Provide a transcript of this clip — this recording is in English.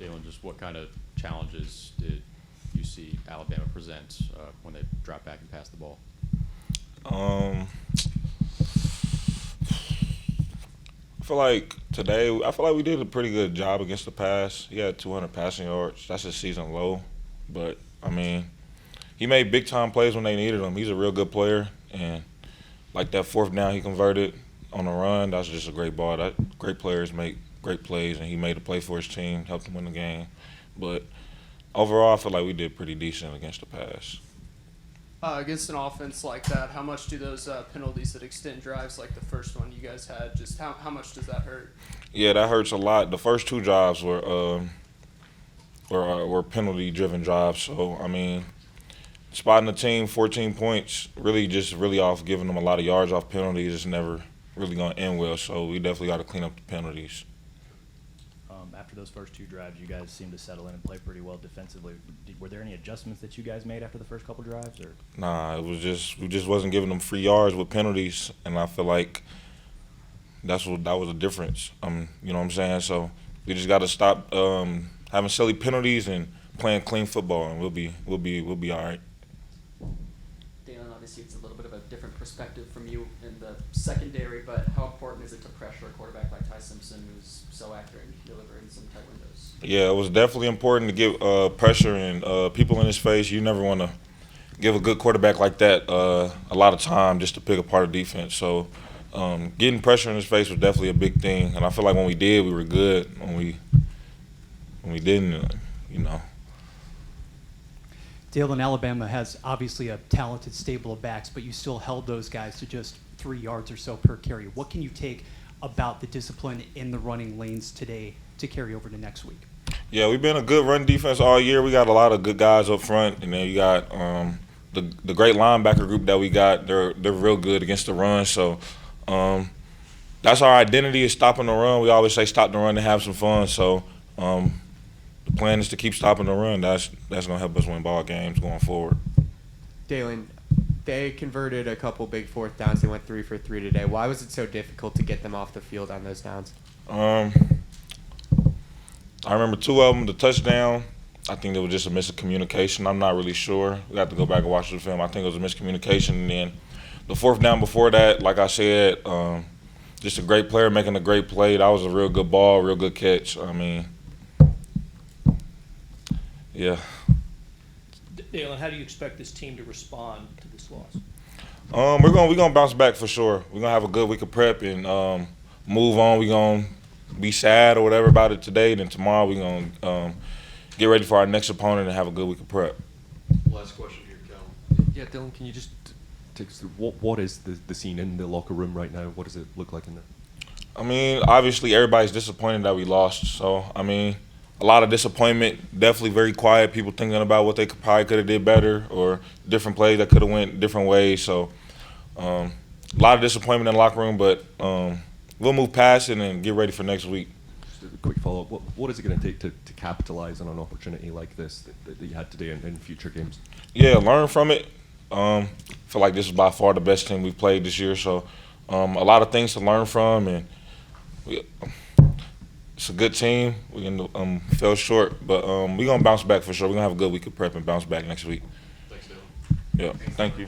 Daylan, just what kind of challenges did you see Alabama present when they dropped back and passed the ball? I feel like we did a pretty good job against the pass. He had 200 passing yards. That's his season low. But, I mean, he made big-time plays when they needed him. He's a real good player. And, like that fourth down he converted on the run, that's just a great ball. Great players make great plays, and he made a play for his team, helped him win the game. But overall, I feel like we did pretty decent against the pass. Against an offense like that, how much do those penalties that extend drives, like the first one you guys had, just how much does that hurt? Yeah, that hurts a lot. The first two drives were penalty-driven drives. So, I mean, spotting the team 14 points, really off giving them a lot of yards off penalties is never really going to end well. So we definitely got to clean up the penalties. After those first two drives, you guys seemed to settle in and play pretty well defensively. Were there any adjustments that you guys made after the first couple drives? Or? Nah, we just wasn't giving them free yards with penalties, and I feel like that was the difference. You know what I'm saying? So we just got to stop having silly penalties and playing clean football, and we'll be all right. Daylan, obviously it's a little bit of a different perspective from you in the secondary, but how important is it to pressure a quarterback like Ty Simpson, who's so accurate and can deliver in some tight windows? Yeah, it was definitely important to give pressure and people in his face. You never want to give a good quarterback like that a lot of time just to pick apart a defense. So getting pressure in his face was definitely a big thing, and I feel like when we did, we were good. When we didn't, you know. Daylan, Alabama has obviously a talented stable of backs, but you still held those guys to just 3 yards or so per carry. What can you take about the discipline in the running lanes today to carry over to next week? Yeah, we've been a good run defense all year. We got a lot of good guys up front, and then you got the great linebacker group that we got. They're real good against the run. So that's our identity, is stopping the run. We always say stop the run and have some fun. So the plan is to keep stopping the run. That's going to help us win ball games going forward. Daylan, they converted a couple big fourth downs. They went 3 for 3 today. Why was it so difficult to get them off the field on those downs? I remember 2 of them, the touchdown. I think there was just a miscommunication. I'm not really sure. We have to go back and watch the film. I think it was a miscommunication. And then the fourth down before that, like I said, just a great player making a great play. That was a real good ball, real good catch. I mean, yeah. Daylan, how do you expect this team to respond to this loss? We're gonna bounce back for sure. We're gonna have a good week of prep and move on. We're gonna be sad or whatever about it today. Then tomorrow we're gonna get ready for our next opponent and have a good week of prep. Last question here, Cal. Yeah, Daylan, can you just take us through what is the scene in the locker room right now? What does it look like in there? I mean, obviously everybody's disappointed that we lost. So I mean, a lot of disappointment. Definitely very quiet. People thinking about what they probably could have did better or different plays that could have went different ways. So a lot of disappointment in the locker room, but we'll move past it and get ready for next week. Just a quick follow-up. What is it going to take to capitalize on an opportunity like this that you had today in future games? Yeah, learn from it. Feel like this is by far the best team we've played this year. So a lot of things to learn from, and it's a good team. We fell short, but we're going to bounce back for sure. We're going to have a good week of prep and bounce back next week. Thanks, Daylan. Yeah, thank you.